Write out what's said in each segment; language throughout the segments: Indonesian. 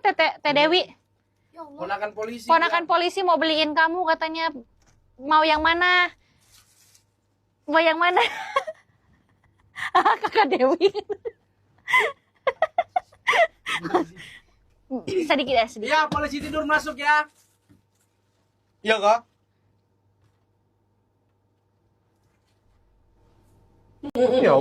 Teh Dewi. Ya Allah. Ponakan polisi. Ponakan polisi mau beliin kamu katanya. Mau yang mana? Mau yang mana? Kakak Dewi. Sedikit ya, sedikit. Ya, polisi tidur masuk ya. Iya kak. Ya.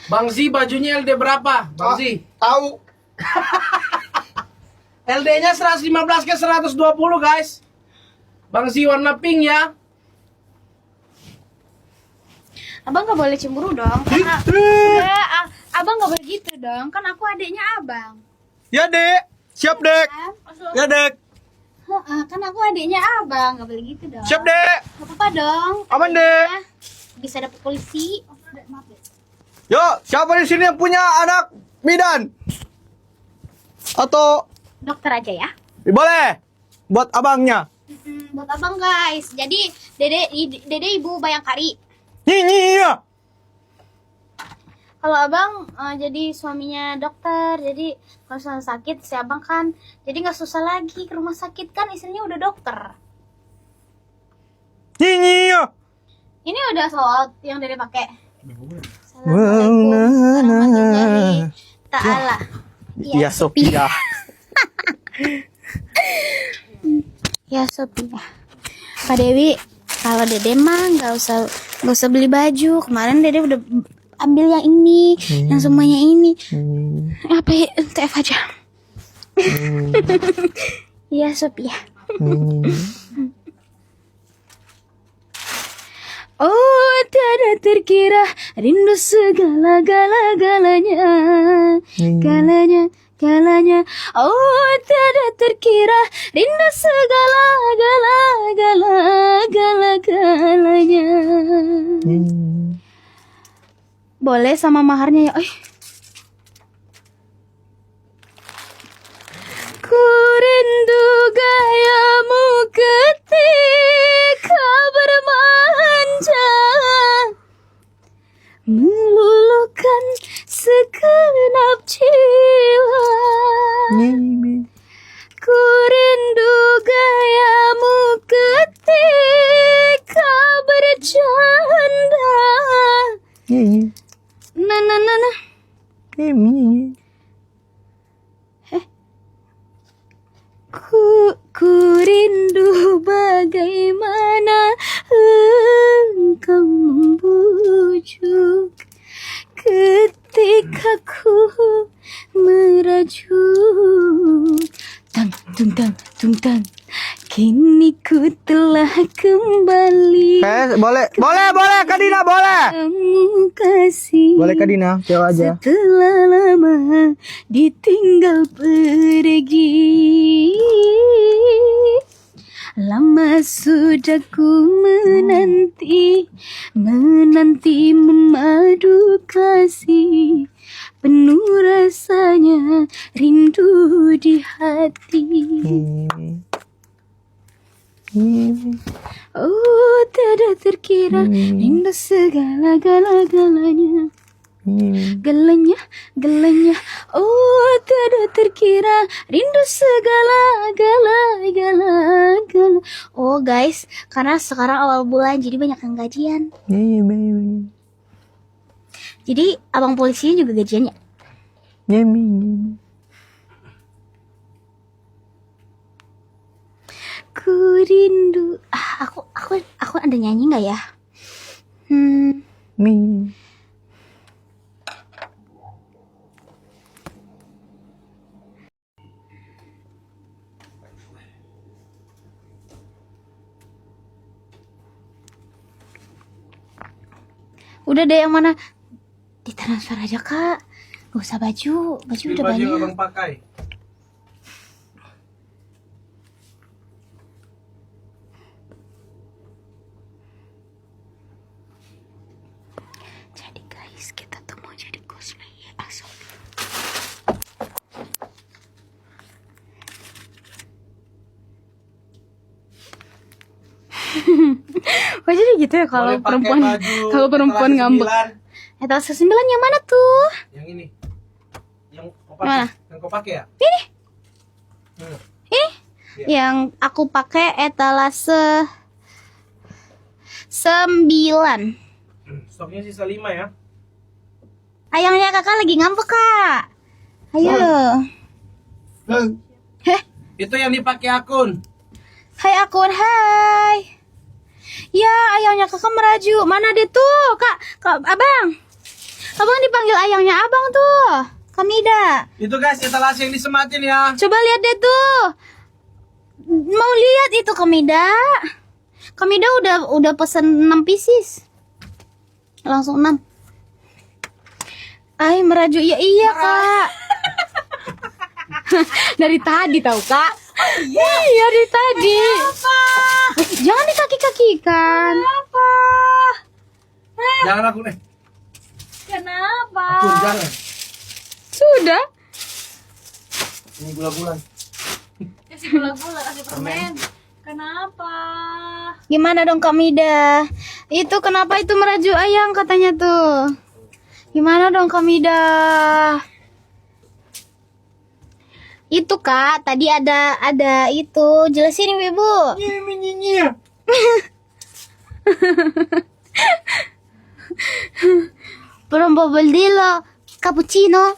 Bang Zi, bajunya LD berapa? Bang Zi. Tahu. LD-nya 115 ke 120, guys. Bang Zi warna pink ya. Abang gak boleh cemburu dong. Karena enggak, abang gak boleh gitu dong. Kan aku adiknya abang. Ya dek. Siap dek. Ya dek. Kan aku adiknya abang, gak boleh gitu dong. Siap dek. Gak apa-apa dong. Aman, Dek. Adiknya bisa dapet polisi. Maaf ya. Yuk, siapa di sini yang punya anak bidan? Atau Dokter aja ya. boleh buat abangnya? Buat abang guys. Jadi dede ibu Bayangkari. Iya. Kalau abang jadi suaminya dokter, jadi kalau misalnya sakit si abang kan jadi nggak susah lagi ke rumah sakit, kan istrinya udah dokter. Iya. Ini udah salawat yang dede pakai. Assalamualaikum warahmatullahi ta'ala. Iya Sophia. Ya Sophia. Pak Dewi, kalau dede mah nggak usah beli baju. Kemarin dede udah ambil yang ini, yang semuanya ini. Apa ya, TF aja. Iya Sophia. Oh, tiada terkira rindu segala-galanya. Galanya. Oh, tiada terkira rindu segala-galanya. Boleh sama maharnya ya. Ku rindu gayamu ketika bermanja, meluluhkan segenap jiwa. Ku rindu gayamu ketika bercanda. Nah. Ku rindu bagaimana engkau membujuk ketika ku merajuk. Tung tang. Kini ku telah kembali. Boleh Kak Dina, boleh. Kamu kasih. Boleh Kak Dina, jawab aja. Setelah lama ditinggal pergi, lama sudah ku menanti memadu kasih, penuh rasanya rindu di hati. Oh, tiada terkira rindu segala-galanya. Galanya. Oh, tiada terkira rindu segala-galanya. Oh guys, karena sekarang awal bulan jadi banyak yang gajian. Jadi abang polisinya juga gajiannya. Ku rindu. Aku ada nyanyi nggak ya? Udah deh, yang mana? Ditransfer aja kak. Gak usah baju udah Baju banyak. yang abang pakai. Jadi guys, kita tuh mau jadi cosplay Asobi. Oh jadi gitu ya kalau Boleh pakai perempuan baju kalau perempuan etalase ngambek. 9. Etalase 9 yang mana tuh? Yang ini. Yang kau Mana? pakai. Yang kau pakai ya? Ini. Hmm. Ini Iya. yang aku pakai etalase 9. Stoknya sisa 5 ya. Ayangnya kakak lagi ngambek kak. Ayo. Heh. Itu yang dipakai akun. Hai akun, hai. Ya, ayangnya kakak meraju. Mana dia tuh, kak, abang. Abang dipanggil ayangnya abang tuh. Kamida. Itu guys, etalase yang disematin ya. Coba lihat deh tuh. Mau lihat itu Kamida. Kamida udah pesen 6 pieces. Langsung 6. Ay, meraju. Ya iya, Kak. Dari tadi tahu, Kak. Iya, dari tadi. Jangan dikaki-kakikan. Kenapa? Jangan akun Kenapa? Akun jangan. Sudah. Ini gula-gulan. Kasih gula-gula, kasih permen. Kenapa? Gimana dong Kak Mida? Itu kenapa itu meraju ayang katanya tuh? Gimana dong Kak Mida? Itu Kak, tadi ada itu. Jelasin Ibu. Brombodilo, cappuccino.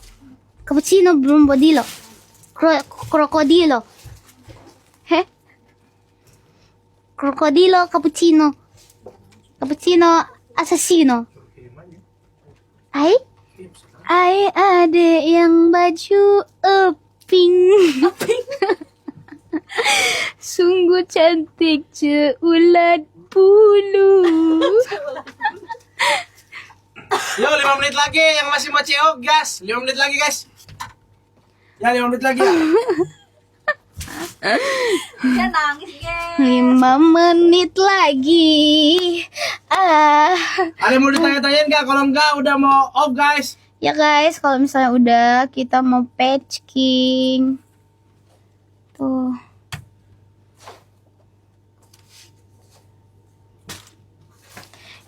Cappuccino brombodilo. Crocodilo. Heh? Crocodilo cappuccino. Cappuccino assassino. Ai ada yang baju pink. Sungguh cantik ulat bulu. Yo, 5 menit lagi yang masih mau CO gas. 5 menit lagi guys. Ya 5 menit lagi ya. Dia nangis, geng. 5 menit lagi. Ada yang mau ditanya-tanyain nggak? Kalau enggak udah mau off guys. Ya guys, kalau misalnya udah kita mau patching. Tuh.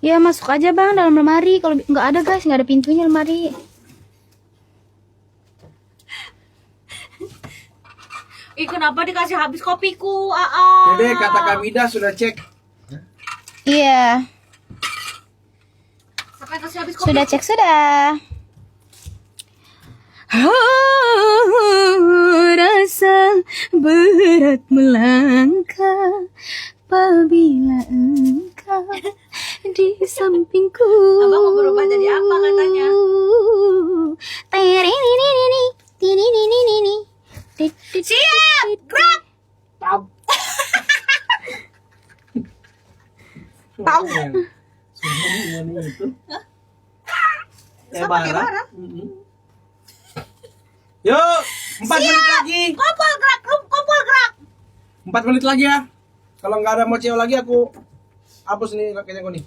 Ya masuk aja bang dalam lemari. Kalau nggak ada guys, nggak ada pintunya lemari. Ih, kenapa dikasih habis kopiku? Aa. Dede, kata Kamida sudah cek. Iya, Siapa yang kasih habis kopi? sudah cek sudah. Rasa berat melangkah apabila engkau di sampingku. Abang mau berubah jadi apa katanya? Siap, gerak. Tahu. itu. Sama kayak Bara. Yuk, 4 menit lagi. Kompol gerak, kompol gerak. 4 menit lagi ya. Kalau nggak ada mau CEO lagi aku hapus nih kayaknya kau nih.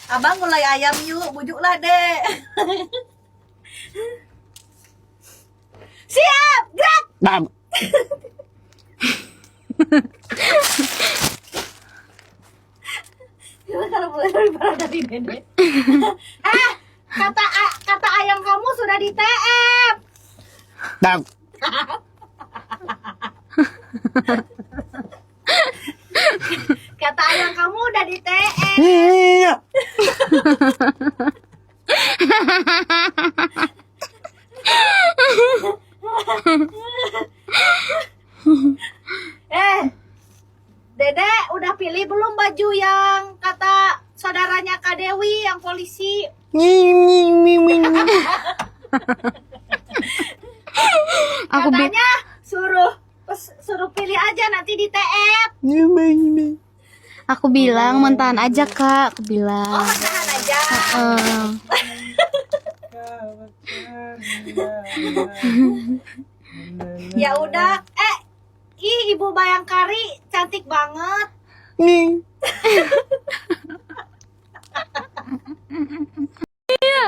Abang mulai ayam yuk, bujuklah dek. Siap, gerak. Kalau mulai lebih parah dari dede. Kata ayam kamu sudah di TF. Kata ayam kamu udah di TF. Iya. Dede udah pilih belum baju yang kata saudaranya Kak Dewi yang polisi? Katanya suruh pilih aja nanti di TF. Aku bilang mentahan aja kak, aku bilang. Oh, tahan aja. Ya udah. Ibu Bayangkari cantik banget.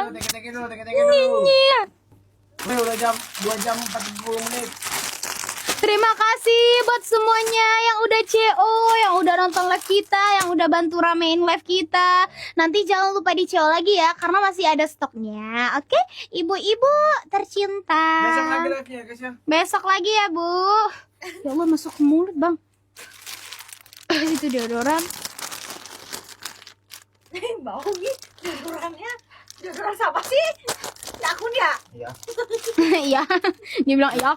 Teke-teke dulu. Udah jam 2 jam 40 menit. Terima kasih buat semuanya yang udah CO, yang udah nonton live kita, yang udah bantu ramein live kita. Nanti jangan lupa di CO lagi ya, karena masih ada stoknya. Oke, ibu-ibu tercinta. Besok lagi live-nya guys ya. Besok lagi ya, Bu. Ya Allah, masuk ke mulut, Bang. Itu deodoran. Bau nih deodorannya. Deodoran siapa sih? Akun ya? Iya. Iya, dia bilang iya.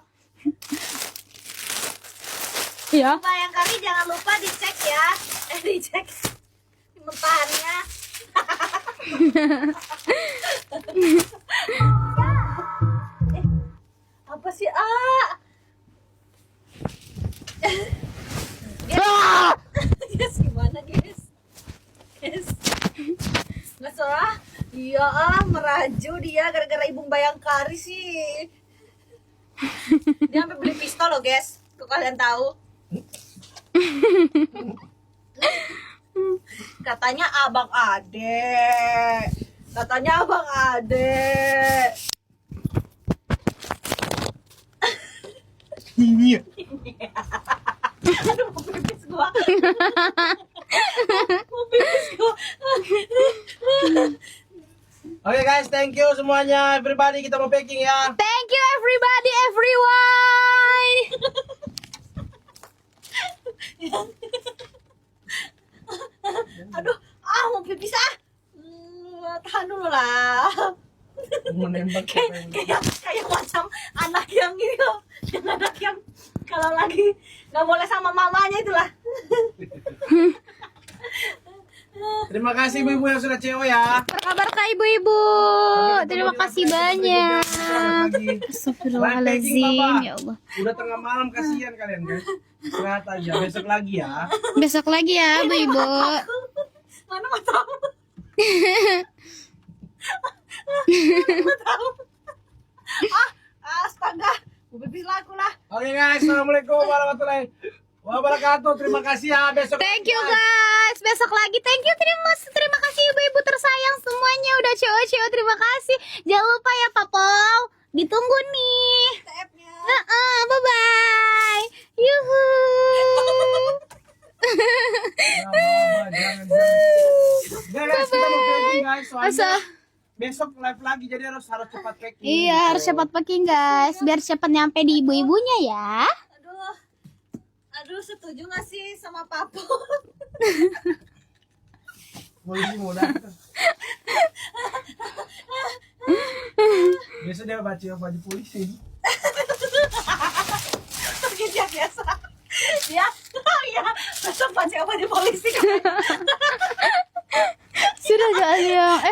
Iya. Barangkali jangan lupa dicek ya. Dicek mentahannya. Apa sih? Guys, gimana guys? Guys, nggak salah. Iya meraju dia gara-gara ibu Bayangkari sih. Dia sampai beli pistol loh guys. Tuh kalian tahu. Katanya abang ade. Katanya abang ade. Ini. Aduh mau pipis gua. Mau pipis gua. Oke guys, thank you semuanya. Everybody, kita mau packing ya. Thank you everybody, everyone. Aduh, mau pipis ah. Tahan dulu lah. Menembak Kayak macam anak yang ini loh. Yang anak yang kalau lagi nggak boleh sama mamanya itulah. Terima kasih ibu-ibu yang sudah CEO ya. Apa kabar kak ibu-ibu? Terima kasih banyak. Astagfirullahaladzim, ya Allah. Udah tengah malam, kasihan kalian guys. Istirahat aja, besok lagi ya. Besok lagi ya, ibu-ibu. Mana mau tahu? Mau tahu? Astaga, mau pipis laku lah. Oke guys, assalamualaikum warahmatullahi wabarakatuh. Terima kasih ya, besok. Thank you guys. Besok lagi. Thank you. Terima kasih ibu-ibu tersayang semuanya udah CEO. Terima kasih. Jangan lupa ya Papau. Ditunggu nih. TF-nya. Bye bye. Yuhu. Jangan. Guys, kita mau packing guys, soalnya besok live lagi, jadi harus cepat packing. Iya, harus cepat packing guys, biar cepat nyampe di ibu-ibunya ya. Aduh, setuju gak sih sama Papo? Polisi mau datang. Biasa dia baca baju polisi. Dia biasa. Dia, ya, besok baju polisi. Sudah gak ada yang